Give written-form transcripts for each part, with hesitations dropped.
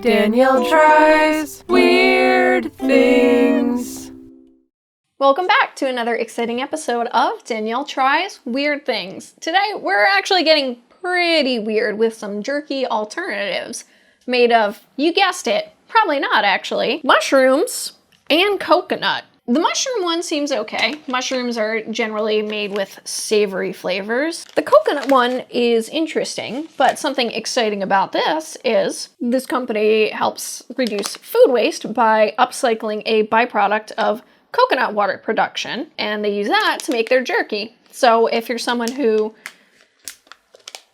Danielle tries weird things. Welcome back to another exciting episode of Danielle Tries Weird Things. Today we're actually getting pretty weird with some jerky alternatives made of, you guessed it, probably not actually, mushrooms and coconut. The mushroom one seems okay. Mushrooms are generally made with savory flavors. The coconut one is interesting, but something exciting about this is this company helps reduce food waste by upcycling a byproduct of coconut water production, and they use that to make their jerky. So if you're someone who,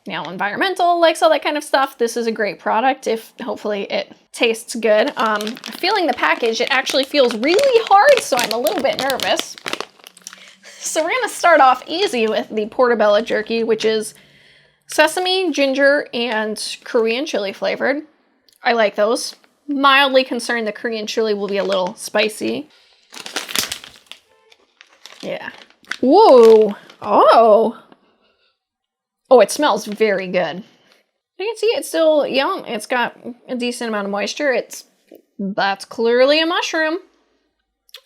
environmental, likes all that kind of stuff, this is a great product if hopefully it tastes good. Feeling the package, it actually feels really hard, so I'm a little bit nervous. So we're gonna start off easy with the Portobello Jerky, which is sesame, ginger, and Korean chili flavored. I like those. Mildly concerned the Korean chili will be a little spicy. Yeah. Whoa. Oh, it smells very good. You can see it's still young. It's got a decent amount of moisture. That's clearly a mushroom.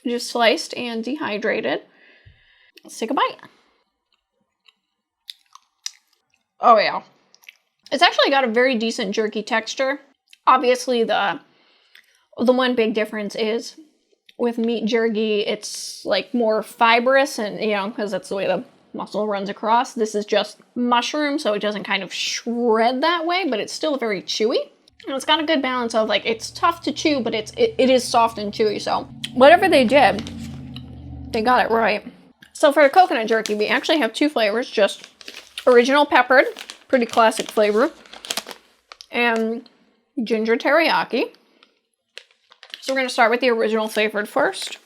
Just sliced and dehydrated. Let's take a bite. Oh yeah. It's actually got a very decent jerky texture. Obviously the one big difference is with meat jerky, it's like more fibrous and, because that's the way the muscle runs across. This is just mushroom, so it doesn't kind of shred that way, but it's still very chewy. And it's got a good balance of it's tough to chew, but it is soft and chewy. So whatever they did, they got it right. So for the coconut jerky, we actually have two flavors, just original peppered, pretty classic flavor, and ginger teriyaki. So we're gonna start with the original flavored first.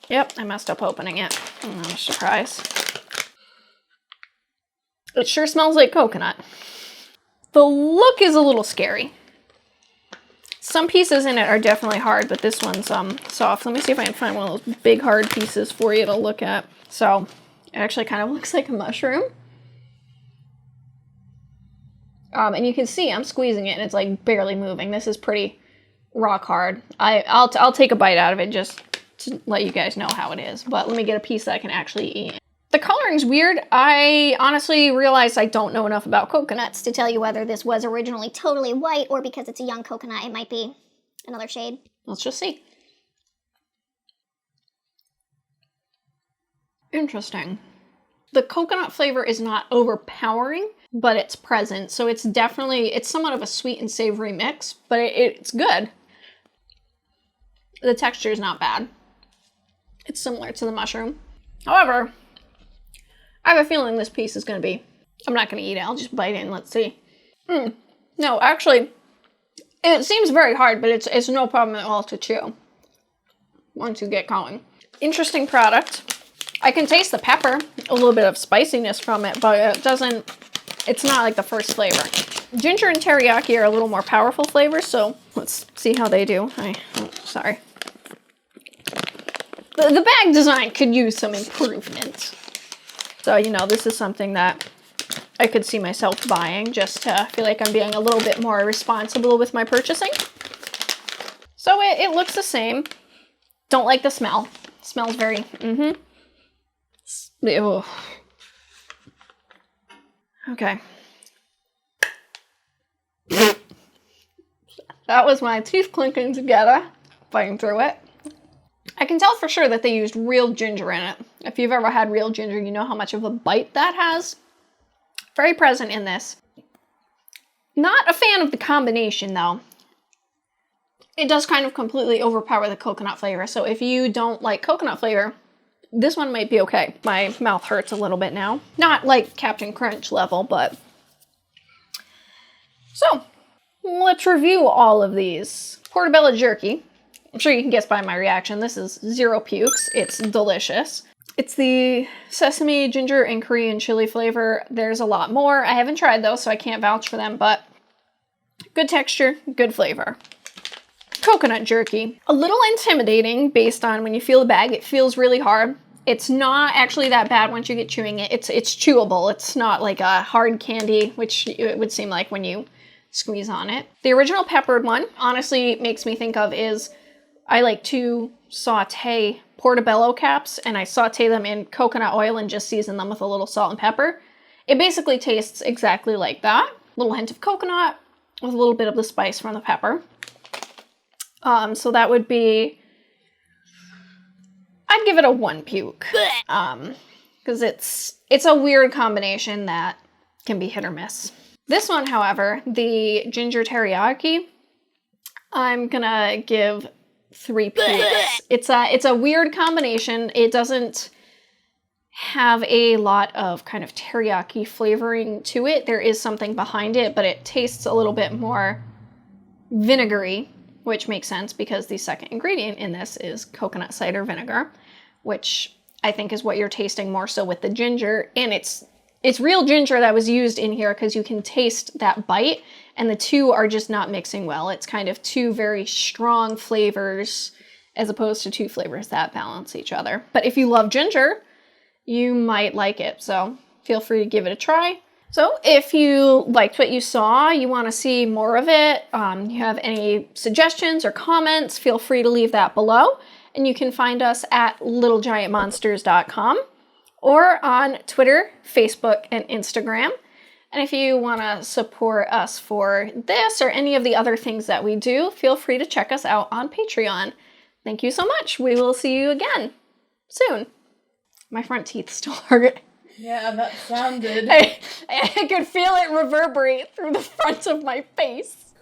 Yep, I messed up opening it. No surprise. It sure smells like coconut. The look is a little scary. Some pieces in it are definitely hard, but this one's soft. Let me see if I can find one of those big hard pieces for you to look at. So it actually kind of looks like a mushroom. And you can see I'm squeezing it and it's like barely moving. This is pretty rock hard. I'll take a bite out of it just to let you guys know how it is, but let me get a piece that I can actually eat. The coloring's weird. I honestly realized I don't know enough about coconuts to tell you whether this was originally totally white or because it's a young coconut, it might be another shade. Let's just see. Interesting. The coconut flavor is not overpowering, but it's present, so it's somewhat of a sweet and savory mix, but it's good. The texture is not bad. It's similar to the mushroom. However, I have a feeling this piece is going to be, I'm not going to eat it, I'll just bite in, let's see. No, actually, it seems very hard, but it's no problem at all to chew once you get going. Interesting product. I can taste the pepper, a little bit of spiciness from it, but it's not like the first flavor. Ginger and teriyaki are a little more powerful flavors, so let's see how they do. Sorry. The bag design could use some improvement. So, this is something that I could see myself buying just to feel like I'm being a little bit more responsible with my purchasing. So it looks the same. Don't like the smell. It smells very, Ew. Okay. That was my teeth clinking together, biting through it. I can tell for sure that they used real ginger in it. If you've ever had real ginger, you know how much of a bite that has. Very present in this. Not a fan of the combination though. It does kind of completely overpower the coconut flavor, so if you don't like coconut flavor, this one might be okay. My mouth hurts a little bit now. Not like Captain Crunch level, but... So, let's review all of these. Portobello Jerky. I'm sure you can guess by my reaction. This is zero pukes. It's delicious. It's the sesame, ginger, and Korean chili flavor. There's a lot more. I haven't tried those, so I can't vouch for them, but good texture, good flavor. Coconut jerky. A little intimidating based on when you feel the bag. It feels really hard. It's not actually that bad once you get chewing it. It's chewable. It's not like a hard candy, which it would seem like when you squeeze on it. The original peppered one, honestly, makes me think of is I like to saute Portobello caps, and I saute them in coconut oil and just season them with a little salt and pepper. It basically tastes exactly like that. A little hint of coconut with a little bit of the spice from the pepper. So that would be, I'd give it a 1 puke. Because it's a weird combination that can be hit or miss. This one, however, the ginger teriyaki, I'm gonna give 3 pukes. It's a weird combination. It doesn't have a lot of kind of teriyaki flavoring to it. There is something behind it, but it tastes a little bit more vinegary, which makes sense because the second ingredient in this is coconut cider vinegar, which I think is what you're tasting more so with the ginger. And it's real ginger that was used in here because you can taste that bite, and the two are just not mixing well. It's kind of two very strong flavors as opposed to two flavors that balance each other. But if you love ginger, you might like it, so feel free to give it a try. So if you liked what you saw, you want to see more of it, you have any suggestions or comments, feel free to leave that below. And you can find us at littlegiantmonsters.com or on Twitter, Facebook, and Instagram. And if you want to support us for this or any of the other things that we do, feel free to check us out on Patreon. Thank you so much. We will see you again soon. My front teeth still hurt. Yeah, that sounded. I could feel it reverberate through the front of my face.